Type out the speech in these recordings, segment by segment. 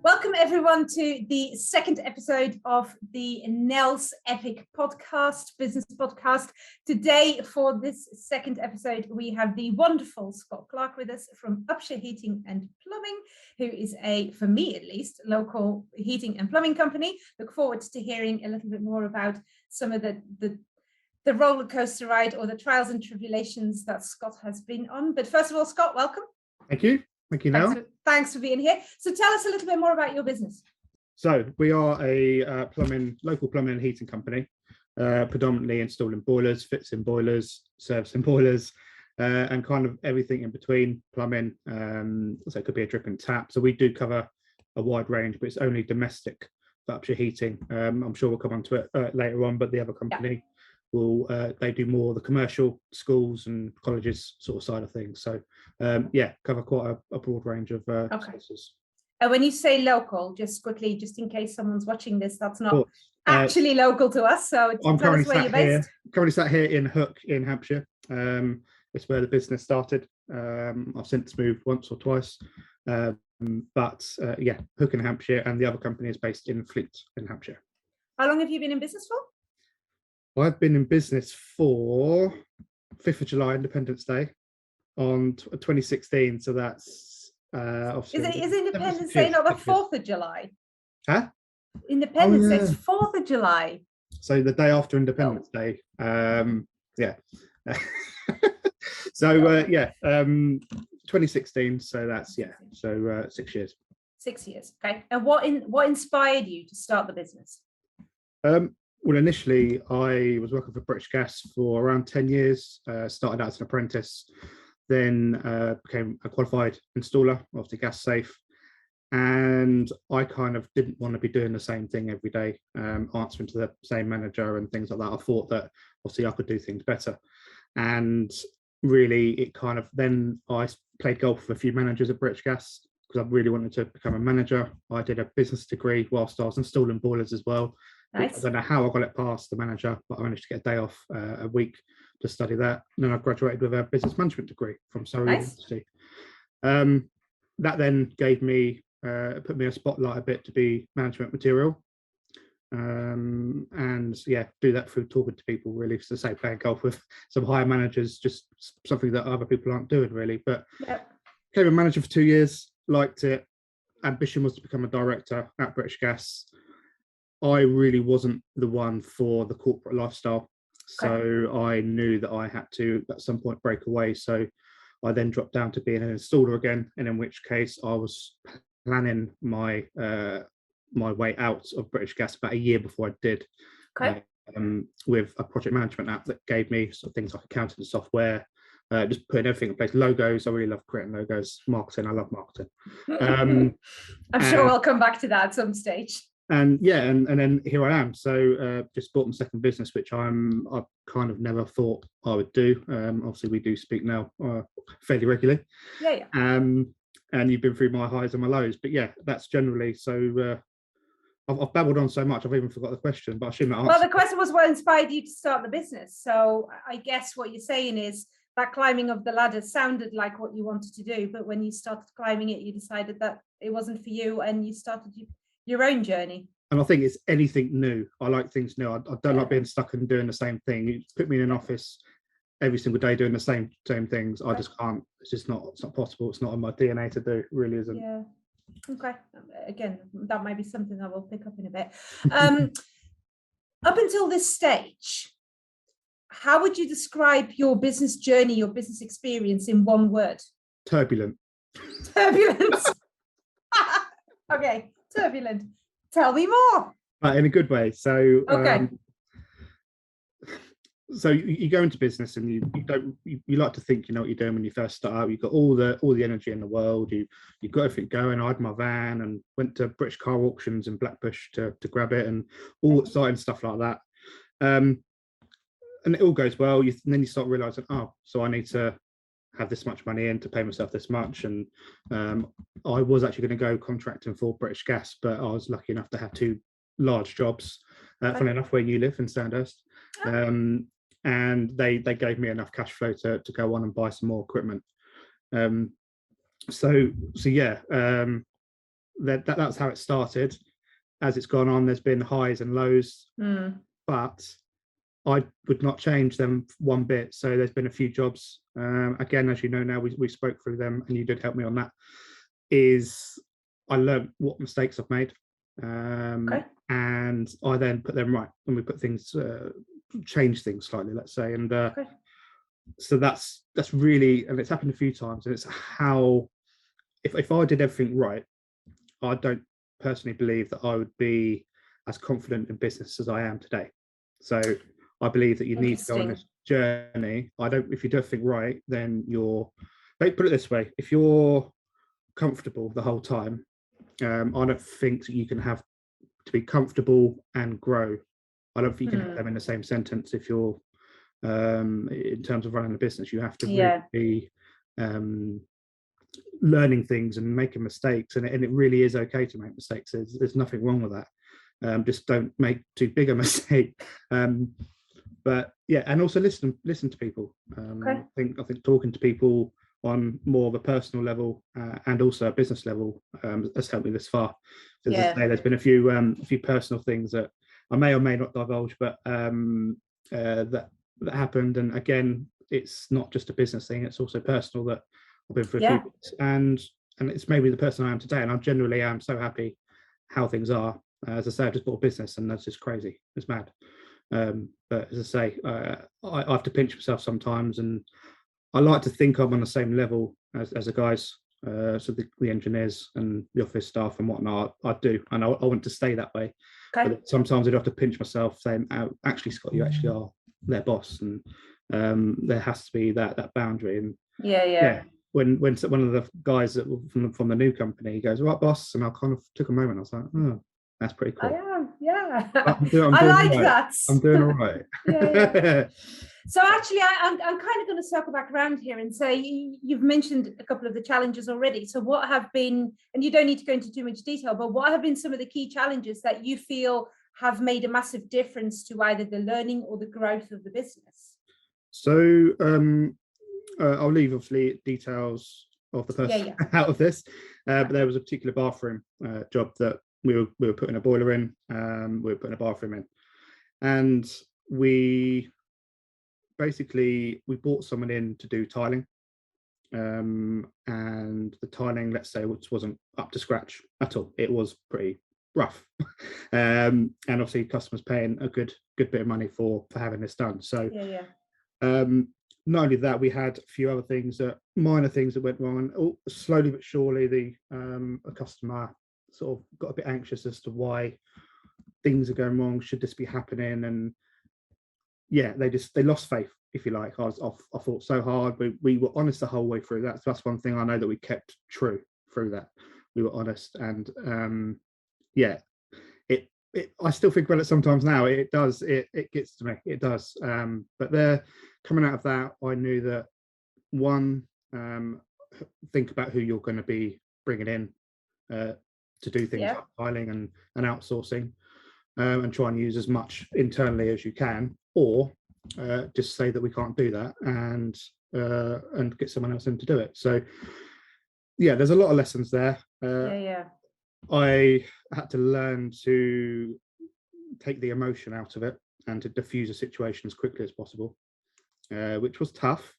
Welcome everyone to the second episode of the Nell's Epic podcast, business podcast. Today for this second episode, we have the wonderful Scott Clarke with us from Upsher Heating and Plumbing, who is a, for me at least, local heating and plumbing company. Look forward to hearing a little bit more about some of the roller coaster ride or the trials and tribulations that Scott has been on. But first of all, Scott, welcome. Thank you. Thank you, Nell. Thanks for being here. So tell us a little bit more about your business. So we are a local plumbing and heating company, predominantly installing boilers, fixing boilers, servicing boilers, and kind of everything in between plumbing. So it could be a drip and tap. So we do cover a wide range, but it's only domestic for Upsher Heating. I'm sure we'll come on to it later on, but the other company will they do more the commercial schools and colleges sort of side of things. So cover quite a broad range of spaces. When you say local, just quickly, just in case someone's watching this, that's not actually local to us. So I'm currently sat here in Hook in Hampshire. It's where the business started. I've since moved once or twice. Hook in Hampshire, and the other company is based in Fleet in Hampshire. How long have you been in business for? I've been in business for 5th of July, Independence Day, on 2016. So that's obviously. Is Independence Day not the 4th of July? Huh? Independence Day is 4th of July. So the day after Independence Day. 2016. So that's 6 years. 6 years. Okay. And what inspired you to start the business? Well, initially, I was working for British Gas for around 10 years, started out as an apprentice, then became a qualified installer of the gas safe. And I kind of didn't want to be doing the same thing every day, answering to the same manager and things like that. I thought that obviously I could do things better. And really, it kind of, then I played golf with a few managers at British Gas because I really wanted to become a manager. I did a business degree whilst I was installing boilers as well. Nice. I don't know how I got it past the manager, but I managed to get a day off a week to study that. And then I graduated with a business management degree from Surrey University. That then gave me, put me a spotlight a bit to be management material. Do that through talking to people, really. So say playing golf with some higher managers, just something that other people aren't doing, really. But became a manager for 2 years, liked it. Ambition was to become a director at British Gas. I really wasn't the one for the corporate lifestyle. So I knew that I had to, at some point, break away. So I then dropped down to being an installer again, and in which case I was planning my way out of British Gas about a year before I did, with a project management app that gave me sort of things like accounting software, just putting everything in place. Logos, I really love creating logos. Marketing, I love marketing. I'm sure we'll come back to that at some stage. And then here I am. So just bought my second business, which I kind of never thought I would do. Obviously, we do speak now fairly regularly. And you've been through my highs and my lows. But that's generally. So I've babbled on so much, I've even forgot the question. But I shouldn't answer. Well, the question was what inspired you to start the business. So I guess what you're saying is that climbing of the ladder sounded like what you wanted to do, but when you started climbing it, you decided that it wasn't for you, and you started your own journey. And I think it's anything new. I like things new. I don't like being stuck and doing the same thing. You put me in an office every single day doing the same things. I just can't. It's not possible. It's not in my DNA to do. It really isn't. Yeah. Okay. Again, that might be something I will pick up in a bit. Up until this stage, how would you describe your business journey, your business experience in one word? Turbulent. Turbulent. Okay. Turbulent. Tell me more. In a good way. So so you go into business and you like to think you know what you're doing when you first start out. You've got all the energy in the world. You've got everything going. I had my van and went to British car auctions in Blackbush to grab it, and all exciting stuff like that. And it all goes well. And then you start realizing, so I need to have this much money in to pay myself this much. And I was actually going to go contracting for British Gas, but I was lucky enough to have 2 large jobs, funny enough, where you live in Sandhurst. And they gave me enough cash flow to go on and buy some more equipment. that's how it started. As it's gone on, there's been highs and lows, but I would not change them one bit. So there's been a few jobs, again, as you know now, we spoke through them and you did help me on that, is I learned what mistakes I've made, and I then put them right, and we put things, change things slightly, let's say, and so that's really, and it's happened a few times, and it's how, if I did everything right, I don't personally believe that I would be as confident in business as I am today. So I believe that you need to go on this journey. If you do everything right, then put it this way, if you're comfortable the whole time, I don't think that you can have to be comfortable and grow. I don't think you can have them in the same sentence. If you're in terms of running a business, you have to really be learning things and making mistakes, and it really is okay to make mistakes. There's nothing wrong with that. Just don't make too big a mistake. But yeah, and also listen to people. I think talking to people on more of a personal level and also a business level has helped me this far. There's been a few personal things that I may or may not divulge, but that happened. And again, it's not just a business thing; it's also personal. That I've been through a few bits, and it's maybe the person I am today. And I generally am so happy how things are. As I say, I just bought a business, and that's just crazy. It's mad. But as I say, I have to pinch myself sometimes, and I like to think I'm on the same level as the guys, so the engineers and the office staff and whatnot. I do, and I want to stay that way. But sometimes I do have to pinch myself, saying, oh, "Actually, Scott, you actually are their boss," and there has to be that boundary. And when one of the guys from the new company goes, "Right, boss," and I kind of took a moment. I was like, "Oh, that's pretty cool." I am, yeah. I like that. I'm doing all right. So actually, I'm kind of going to circle back around here and say you've mentioned a couple of the challenges already. So what have been, and you don't need to go into too much detail, but what have been some of the key challenges that you feel have made a massive difference to either the learning or the growth of the business? So I'll leave obviously details of the person out of this, but there was a particular bathroom job that we were putting a boiler in, we were putting a bathroom in, and we brought someone in to do tiling, and the tiling, let's say, which wasn't up to scratch at all. It was pretty rough, and obviously customers paying a good bit of money for having this done. So not only that, we had a few other things, minor things that went wrong. And slowly but surely, a customer sort of got a bit anxious as to why things are going wrong. Should this be happening? And they lost faith, if you like. I fought so hard. We were honest the whole way through. That's one thing I know that we kept true through that. We were honest, and I still think about it sometimes now. It does. It gets to me. It does. But there, coming out of that, I knew that one, think about who you're going to be bringing in to do things like filing and outsourcing, and try and use as much internally as you can, or just say that we can't do that and get someone else in to do it. So there's a lot of lessons there. I had to learn to take the emotion out of it and to diffuse a situation as quickly as possible, which was tough.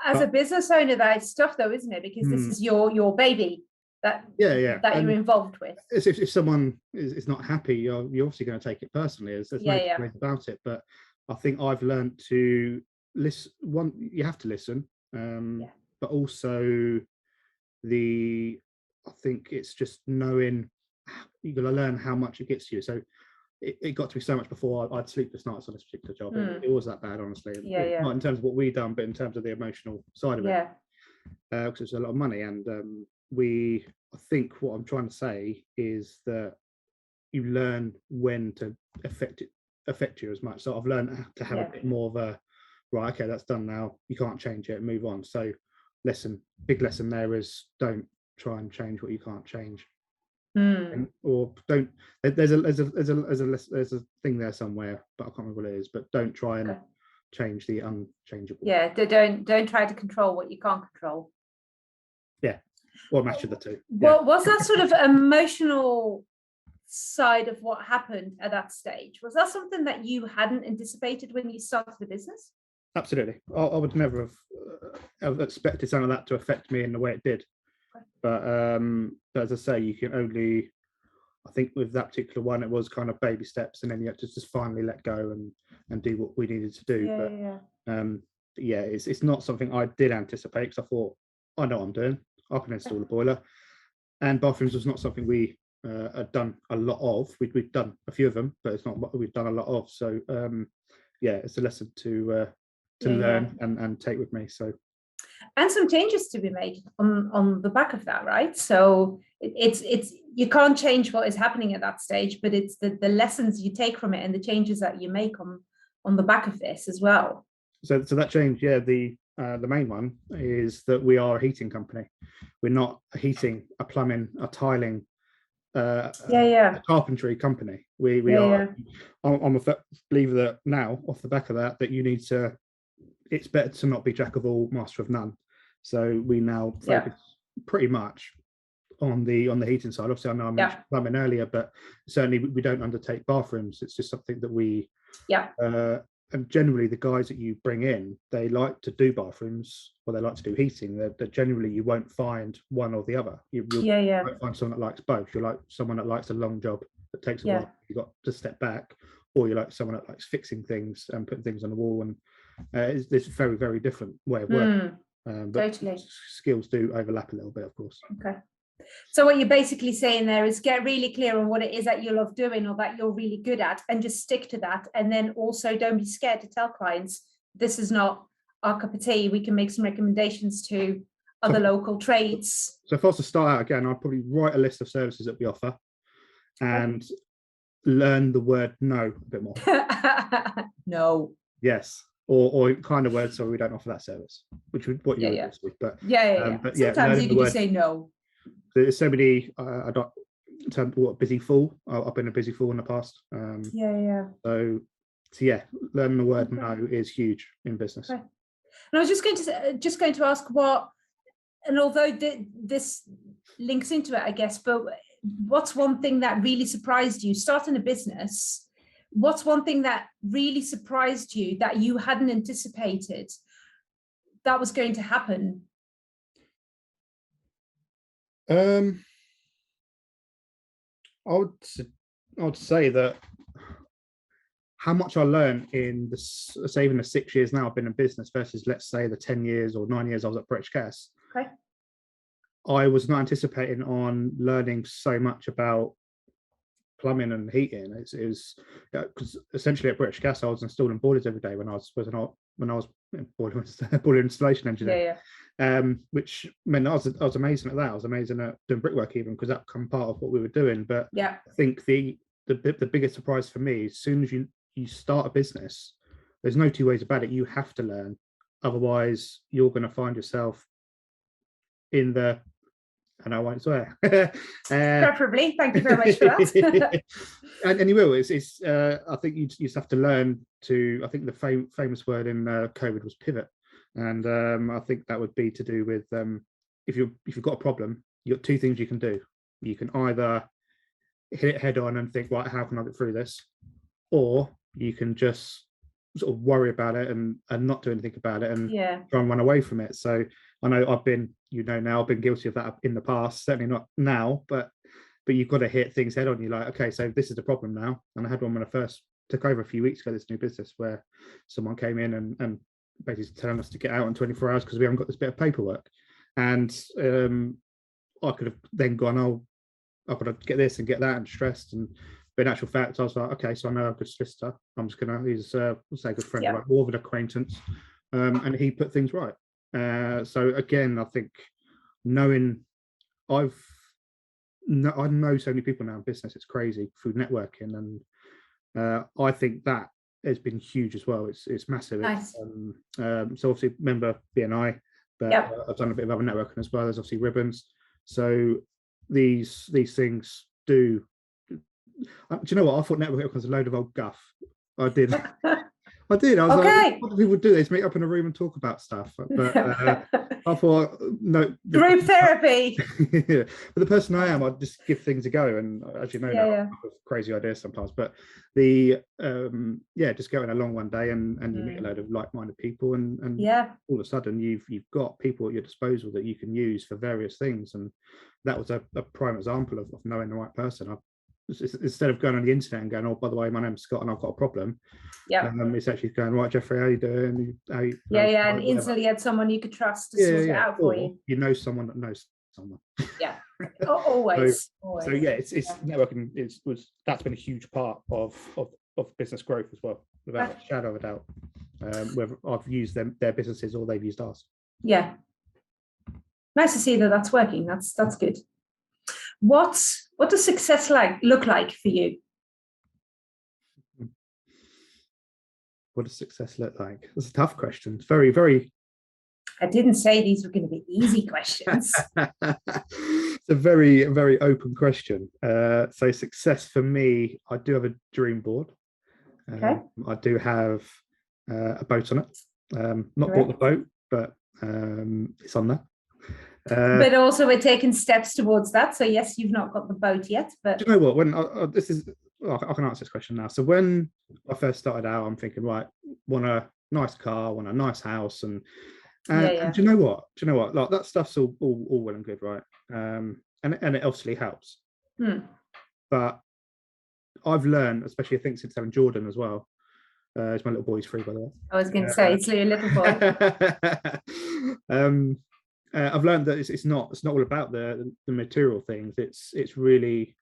As a business owner, that's tough though, isn't it? Because this is your baby that you're involved with. If someone is not happy, you're obviously going to take it personally. There's no way about it. But I think I've learned to listen. One, you have to listen, but also I think it's just knowing, you've got to learn how much it gets to you. So it got to be so much before I'd sleepless nights on this particular job. It was that bad, honestly. Not in terms of what we've done, but in terms of the emotional side of it. Because it's a lot of money. And I think what I'm trying to say is that you learn when to affect you as much. So I've learned to have a bit more of a, right, okay, that's done now. You can't change it, move on. So big lesson there is don't try and change what you can't change. Or don't. There's a thing there somewhere, but I can't remember what it is. But don't try and change the unchangeable. Don't try to control what you can't control. or a match of the two. Well, was that sort of emotional side of what happened at that stage, was that something that you hadn't anticipated when you started the business? Absolutely. I would never have expected something like that to affect me in the way it did. But as I say, you can only, I think with that particular one, it was kind of baby steps, and then you had to just finally let go and do what we needed to do. It's not something I did anticipate, because I thought, I know what I'm doing. I can install a boiler. And bathrooms was not something we had done a lot of. We'd done a few of them, but it's not what we've done a lot of. So it's a lesson to learn and take with me. So, and some changes to be made on the back of that, right? So it's you can't change what is happening at that stage, but it's the lessons you take from it and the changes that you make on the back of this as well. So that change, the main one is that we are a heating company. We're not a heating, a plumbing, a tiling, a carpentry company. We are. I'm a believer that now, off the back of that you need to. It's better to not be jack of all, master of none. So we now focus pretty much on the heating side. Obviously, I know I mentioned plumbing earlier, but certainly we don't undertake bathrooms. It's just something that we. And generally, the guys that you bring in, they like to do bathrooms or they like to do heating. They're generally, you won't find one or the other. You won't find someone that likes both. You like someone that likes a long job that takes a while. You got to step back, or you like someone that likes fixing things and putting things on the wall. And it's a very, very different way of working. But totally, skills do overlap a little bit, of course. Okay. So what you're basically saying there is get really clear on what it is that you love doing or that you're really good at, and just stick to that. And then also don't be scared to tell clients, this is not our cup of tea. We can make some recommendations to other local trades. So if I was to start out again, I'd probably write a list of services that we offer and learn the word no a bit more. No. Yes. Or kind of words, so we don't offer that service, which would what you would do. But but sometimes you can just say no. There's so many. I don't. In terms of what busy fool. I've been a busy fool in the past. So learning the word no is huge in business. Okay. And I was just going to ask what, and although this links into it, I guess, but what's one thing that really surprised you starting a business? What's one thing that really surprised you that you hadn't anticipated that was going to happen? I would say that how much I learned in even the 6 years now I've been in business versus, let's say, the 10 years or 9 years I was at British Gas. Okay. I was not anticipating on learning so much about plumbing and heating. It was because essentially at British Gas I was installing boilers every day when I was boiler installation engineer. Which meant I was amazing at that. I was amazing at doing brickwork even, because that became part of what we were doing. But I think the biggest surprise for me, as soon as you start a business, there's no two ways about it. You have to learn, otherwise you're going to find yourself in the. And I won't swear. Preferably, thank you very much for that. and you will. It's. I think you just have to learn to. I think the famous word in COVID was pivot. And I think that would be to do with if you've got a problem, you've got two things you can do. You can either hit it head on and think, right, how can I get through this? Or you can just sort of worry about it and not do anything about it and try and run away from it. So I know I've been guilty of that in the past, certainly not now, but you've got to hit things head on. You're like, okay, so this is the problem now. And I had one when I first took over a few weeks ago, this new business, where someone came in and basically telling us to get out in 24 hours because we haven't got this bit of paperwork. And I could have then gone, oh, I've got to get this and get that, and stressed. But in actual fact, I was like, okay, so I know I'm a good solicitor. I'm just going to, he's say a good friend, like more of an acquaintance. And he put things right. So again, I think knowing I know so many people now in business, it's crazy, through networking. And I think that has been huge as well. It's massive. Nice. So obviously member BNI, but I've done a bit of other networking as well. There's obviously ribbons. So these things do. Do you know what? I thought networking was a load of old guff. I did. I did. I was Okay. like, what do people do? They just meet up in a room and talk about stuff. But I thought, no. Group therapy. Yeah. But the person I am, I just give things a go. And as you know, now, I Yeah. come up with crazy ideas sometimes. But the just going along one day and you meet a load of like-minded people, and all of a sudden you've got people at your disposal that you can use for various things. And that was a prime example of knowing the right person. Instead of going on the internet and going, oh, by the way, my name's Scott and I've got a problem. Yeah. It's actually going, right, Jeffrey, how you doing? And instantly had someone you could trust to sort it out for you. You know someone that knows someone. Yeah, always. So yeah, it's networking that's been a huge part of business growth as well, without a shadow of a doubt. Whether I've used their businesses or they've used ours. Yeah, nice to see that that's working. That's good. What does success look like for you? What does success look like? That's a tough question. It's very, very. I didn't say these were going to be easy questions. It's a very, very open question. So success for me, I do have a dream board. Okay. I do have a boat on it. Not bought the boat, but it's on there. But also we're taking steps towards that. So yes, you've not got the boat yet, but do you know what? When I can answer this question now. So when I first started out, I'm thinking, right, want a nice car, want a nice house, and do you know what? Like that stuff's all well and good, right? And it obviously helps. But I've learned, especially I think since having Jordan as well. It's my little boy, he's 3, by the way. I was going to say it's your little boy. I've learned that it's not all about the material things. It's really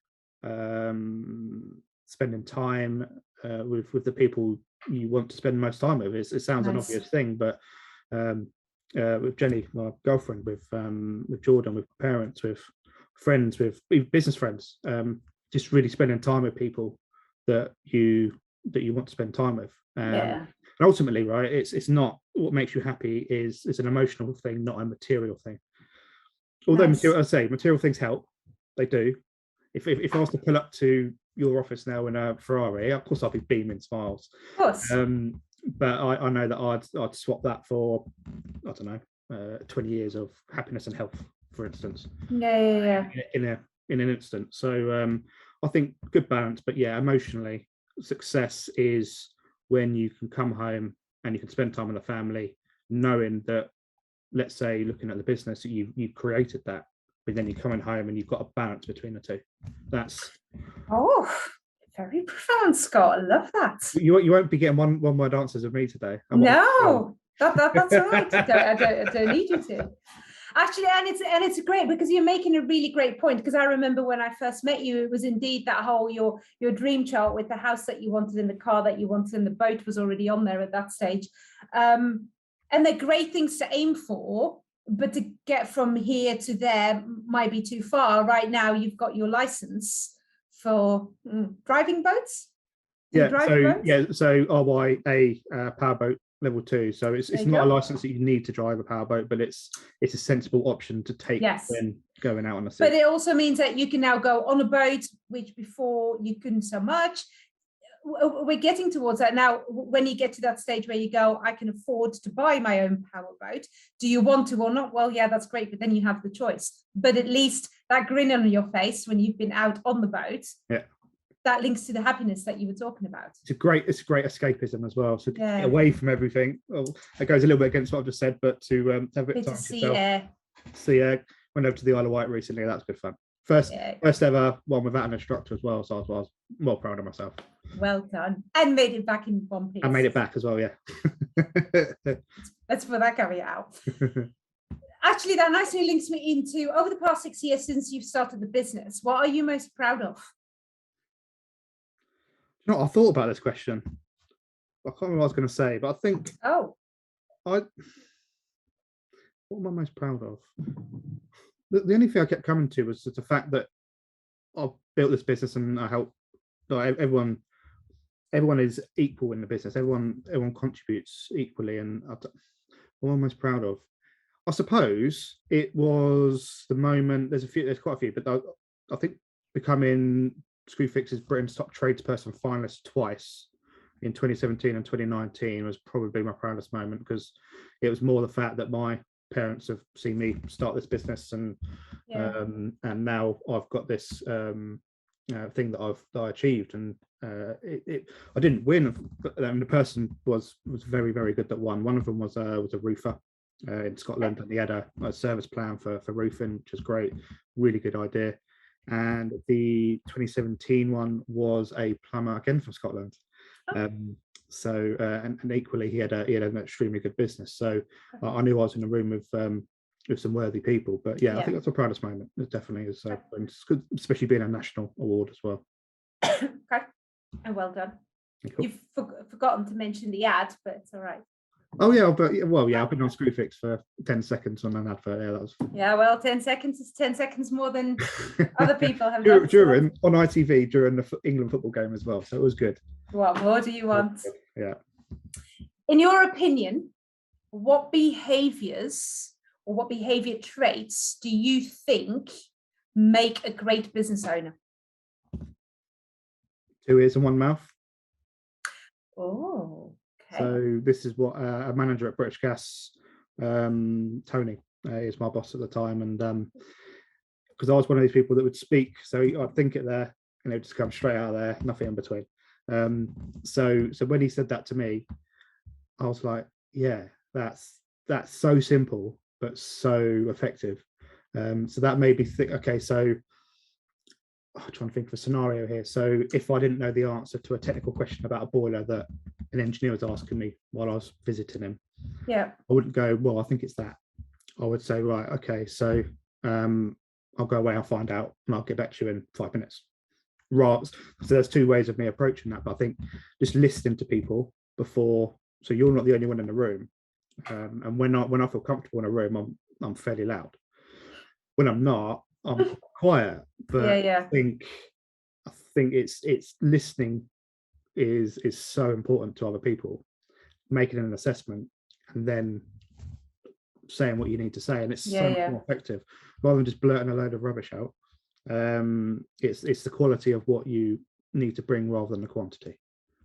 spending time with the people you want to spend most time with. It sounds an obvious thing, but with Jenny, my girlfriend, with Jordan, with parents, with friends, with business friends, just really spending time with people that you want to spend time with. And ultimately, right, it's not what makes you happy. It's an emotional thing, not a material thing. Although material things help, they do. If I was to pull up to your office now in a Ferrari, of course I'll be beaming smiles. Of course. But I know that I'd swap that for, I don't know, 20 years of happiness and health, for instance. Yeah. In an instant. So I think good balance, but yeah, emotionally, success is when you can come home and you can spend time with the family, knowing that, let's say, looking at the business, that you've created that, but then you're coming home and you've got a balance between the two. That's very profound, Scott. I love that. You won't be getting one word answers of me today. No, that's all right. I don't need you to. Actually, and it's great because you're making a really great point, because I remember when I first met you, it was indeed that whole your dream chart with the house that you wanted and the car that you wanted and the boat was already on there at that stage. And they're great things to aim for, but to get from here to there might be too far. Right now, you've got your license for driving boats. So RYA powerboat level 2. So it's not a license that you need to drive a powerboat, but it's a sensible option to take when going out on the sea. But it also means that you can now go on a boat, which before you couldn't so much. We're getting towards that now. When you get to that stage where you go, I can afford to buy my own powerboat. Do you want to or not? Well, yeah, that's great, but then you have the choice. But at least that grin on your face when you've been out on the boat, that links to the happiness that you were talking about. It's a great escapism as well. So to get away from everything. Well, it goes a little bit against what I've just said, but to have a bit of time to yourself. Sea air. Went over to the Isle of Wight recently. That was good fun. First ever one without an instructor as well. So I was well proud of myself. Well done. And made it back in one piece. I made it back as well, yeah. Let's put that caveat out. Actually, that nicely links me into, over the past 6 years since you've started the business, what are you most proud of? You know, I thought about this question. I can't remember what I was going to say, but I think what am I most proud of? The only thing I kept coming to was the fact that I've built this business and I help everyone is equal in the business. Everyone contributes equally, and what am I most proud of? I suppose it was the moment. There's quite a few, but I think becoming Screwfix's Britain's top tradesperson finalist twice in 2017 and 2019 was probably my proudest moment, because it was more the fact that my parents have seen me start this business, and now I've got this thing that I achieved, and I didn't win, but the person was very, very good that won. One of them was a roofer in Scotland, and he had a service plan for roofing, which is great, really good idea. And the 2017 one was a plumber, again from Scotland. So and equally he had an extremely good business. So I knew I was in a room with some worthy people. But yeah, I think that's the proudest moment. It definitely is. And it's good, especially being a national award as well. Okay, and well done. Cool. You've forgotten to mention the ad, but it's all right. Oh yeah, but I've been on Screwfix for 10 seconds on an advert. Yeah, that was fun. Yeah, well, 10 seconds is 10 seconds more than other people have done. During on ITV during the England football game as well, so it was good. What more do you want? Yeah. In your opinion, what behaviours or what behaviour traits do you think make a great business owner? 2 ears and 1 mouth. Oh. So this is what a manager at British Gas, Tony, is my boss at the time, and because I was one of these people that would speak, so I'd think it there, and it would just come straight out of there, nothing in between. So when he said that to me, I was like, yeah, that's so simple but so effective. So that made me think, okay, so I'm trying to think of a scenario here. So if I didn't know the answer to a technical question about a boiler that an engineer was asking me while I was visiting him, I wouldn't go, well, I think it's that. I would say, right, okay, so I'll go away, I'll find out, and I'll get back to you in 5 minutes. Right. So there's 2 ways of me approaching that, but I think just listening to people before, so you're not the only one in the room. And when I feel comfortable in a room, I'm fairly loud. When I'm not, I'm quiet. But I think it's listening is so important to other people, making an assessment and then saying what you need to say, and it's so much more effective rather than just blurting a load of rubbish out. It's the quality of what you need to bring rather than the quantity.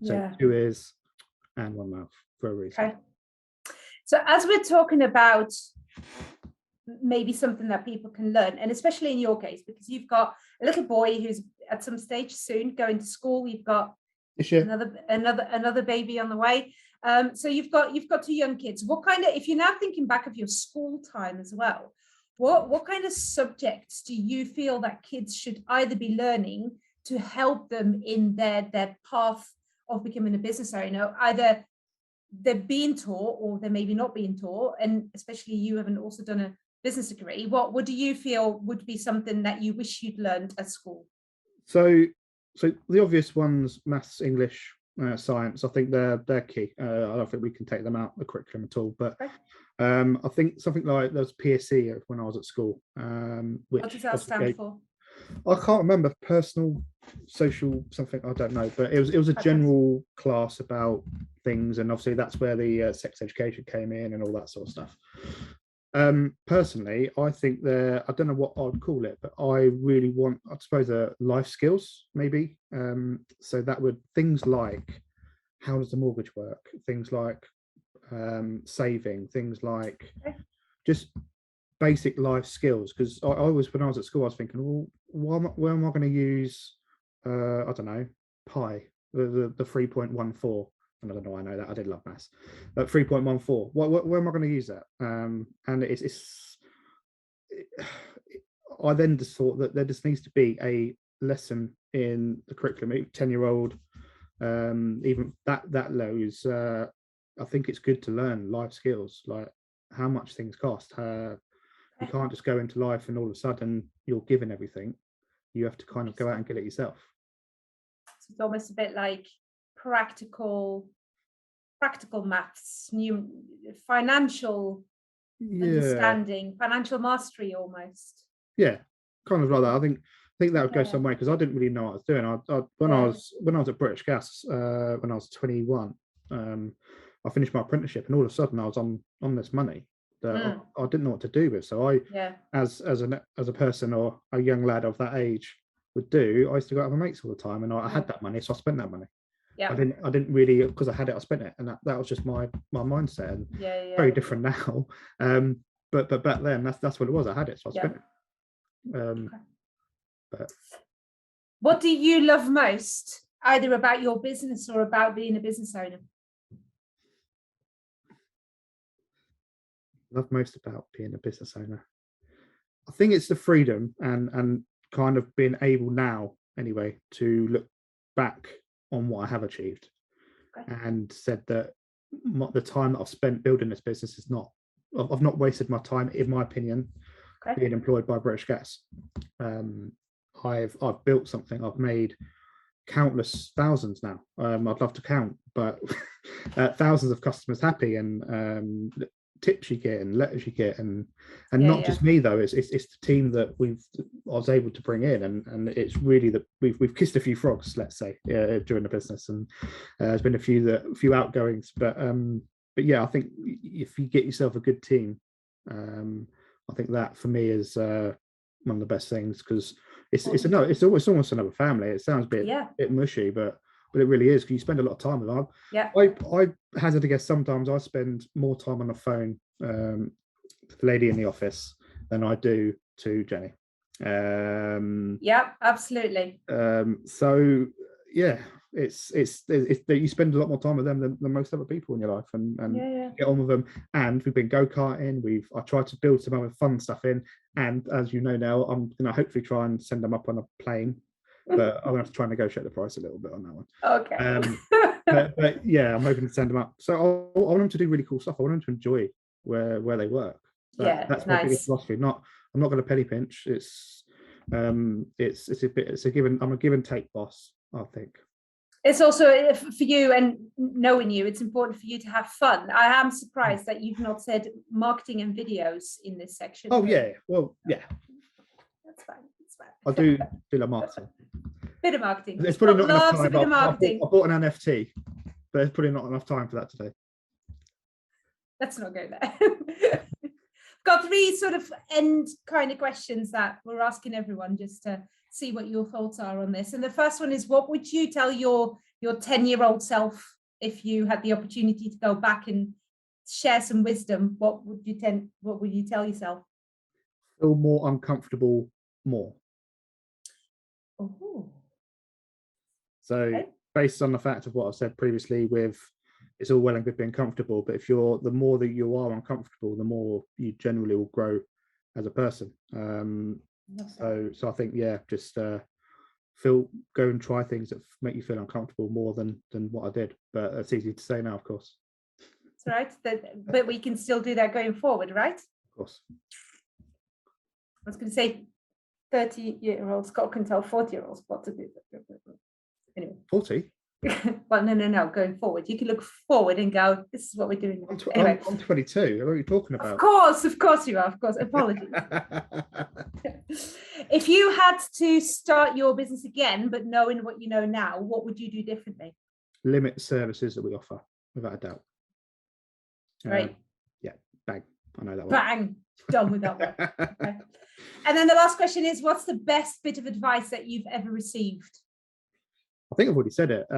So 2 ears and 1 mouth for a reason. Okay. So as we're talking about maybe something that people can learn, and especially in your case, because you've got a little boy who's at some stage soon going to school, you've got another baby on the way. So you've got 2 young kids. What kind of, if you're now thinking back of your school time as well, what kind of subjects do you feel that kids should either be learning to help them in their path of becoming a business owner? Either they're being taught or they're maybe not being taught, and especially you haven't also done a business degree. What do you feel would be something that you wish you'd learned at school? So the obvious ones, maths, English, science, I think they're key. I don't think we can take them out of the curriculum at all, but I think something like there was PSE when I was at school. Which what does that stand for? I can't remember. Personal, social, something, I don't know, but it was a general class about things, and obviously that's where the sex education came in and all that sort of stuff. Personally, I think I don't know what I'd call it, but I really want, I suppose, life skills maybe. So that would, things like how does the mortgage work, things like saving, things like just basic life skills. Because I always, when I was at school, I was thinking, well, where am I going to use I don't know, pi, the 3.14. And I don't know why I know that, I did love maths, but 3.14, where am I going to use that? And I then just thought that there just needs to be a lesson in the curriculum, 10-year-old, even that low is, I think it's good to learn life skills, like how much things cost. You can't just go into life and all of a sudden you're given everything. You have to kind of go out and get it yourself. So it's almost a bit like practical maths, new financial understanding, financial mastery almost. Yeah, kind of like that. I think that would go some way, because I didn't really know what I was doing. When I was at British Gas, when I was 21, I finished my apprenticeship, and all of a sudden I was on this money that I didn't know what to do with. So as a person or a young lad of that age would do, I used to go out with my mates all the time, and I had that money, so I spent that money. Yeah. I didn't really, because I had it, I spent it, and that was just my mindset. And very different now. But back then, that's what it was. I had it, so I spent it. But what do you love most, either about your business or about being a business owner? Love most about being a business owner, I think it's the freedom and kind of being able now, anyway, to look back on what I have achieved, and said that the time that I've spent building this business is not, I've not wasted my time, in my opinion, being employed by British Gas. I've built something. I've made countless thousands now. I'd love to count, but thousands of customers happy, and tips you get and letters you get, and not just me though. It's the team that I was able to bring in, and it's really that we've kissed a few frogs, let's say, during the business, and there's been a few outgoings, but yeah, I think if you get yourself a good team, I think that for me is one of the best things, because it's almost another family. It sounds a bit mushy, but it really is, because you spend a lot of time with them. I hazard to guess sometimes I spend more time on the phone to the lady in the office than I do to Jenny. Absolutely. So yeah, it's you spend a lot more time with them than most other people in your life, and get on with them. And we've been go-karting. I tried to build some other fun stuff in, and as you know now, I'm gonna hopefully try and send them up on a plane, but I'm gonna have to try and negotiate the price a little bit on that one. Okay. But yeah, I'm hoping to send them up. So I want them to do really cool stuff. I want them to enjoy where they work. That's my biggest philosophy. I'm not going to penny pinch. It's a give and take boss, I think. It's also for you, and knowing you, it's important for you to have fun. I am surprised that you've not said marketing and videos in this section. Oh yeah, well yeah. That's fine. I do the marketing. Bit of marketing. It's probably not enough time. A bit of marketing. I bought an NFT, but it's probably not enough time for that today. Let's not go there. Got 3 sort of end kind of questions that we're asking everyone, just to see what your thoughts are on this. And the first one is, what would you tell your 10-year-old self if you had the opportunity to go back and share some wisdom? What would you tell yourself? Feel more uncomfortable more. Oh. So based on the fact of what I've said previously, with it's all well and good being comfortable, but the more that you are uncomfortable, the more you generally will grow as a person. So I think just go and try things that make you feel uncomfortable more than what I did. But it's easy to say now, of course. That's right. But we can still do that going forward, right? Of course. I was going to say 30-year-old Scott can tell 40-year-olds what to do. Anyway. 40? Well, no. Going forward, you can look forward and go, this is what we're doing. Anyway. I'm 22. What are you talking about? Of course you are. Of course. Apologies. If you had to start your business again, but knowing what you know now, what would you do differently? Limit services that we offer, without a doubt. Right. Yeah. Bang. I know that one. Bang. Done with that one. Okay. And then the last question is, what's the best bit of advice that you've ever received? I think I've already said it,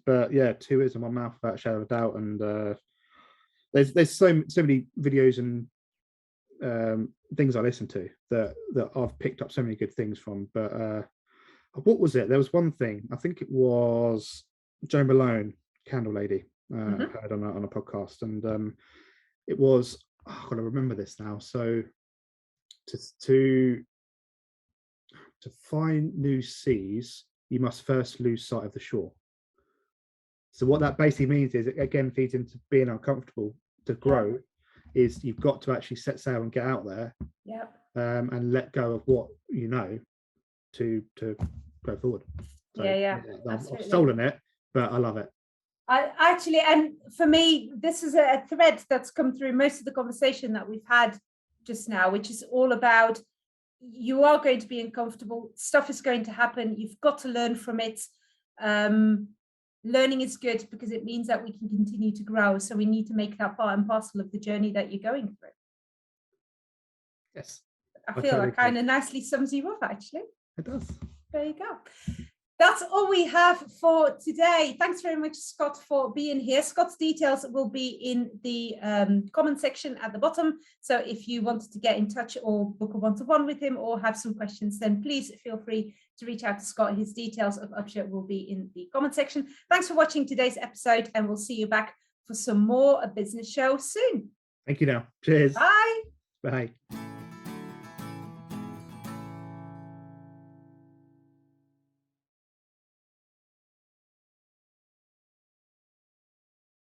but yeah, 2 is in my mouth without a shadow of a doubt. And there's so many videos and things I listen to that I've picked up so many good things from. But what was it? There was one thing. I think it was Jo Malone, Candle Lady, heard on a podcast, and it was. I've got to remember this now. So to find new seas, you must first lose sight of the shore. So what that basically means is, it again feeds into being uncomfortable. To grow is you've got to actually set sail and get out there, and let go of what you know to go forward. So, I've stolen it, but I love it. I actually, and for me, this is a thread that's come through most of the conversation that we've had just now, which is all about, you are going to be uncomfortable, stuff is going to happen, you've got to learn from it. Learning is good because it means that we can continue to grow, so we need to make that part and parcel of the journey that you're going through. Yes, I feel that kind of nicely sums you up, actually. It does. There you go. That's all we have for today. Thanks very much, Scott, for being here. Scott's details will be in the comment section at the bottom. So if you wanted to get in touch or book a one-to-one with him or have some questions, then please feel free to reach out to Scott. His details of Upsher will be in the comment section. Thanks for watching today's episode, and we'll see you back for some more business show soon. Thank you, Nell. Cheers. Bye. Bye.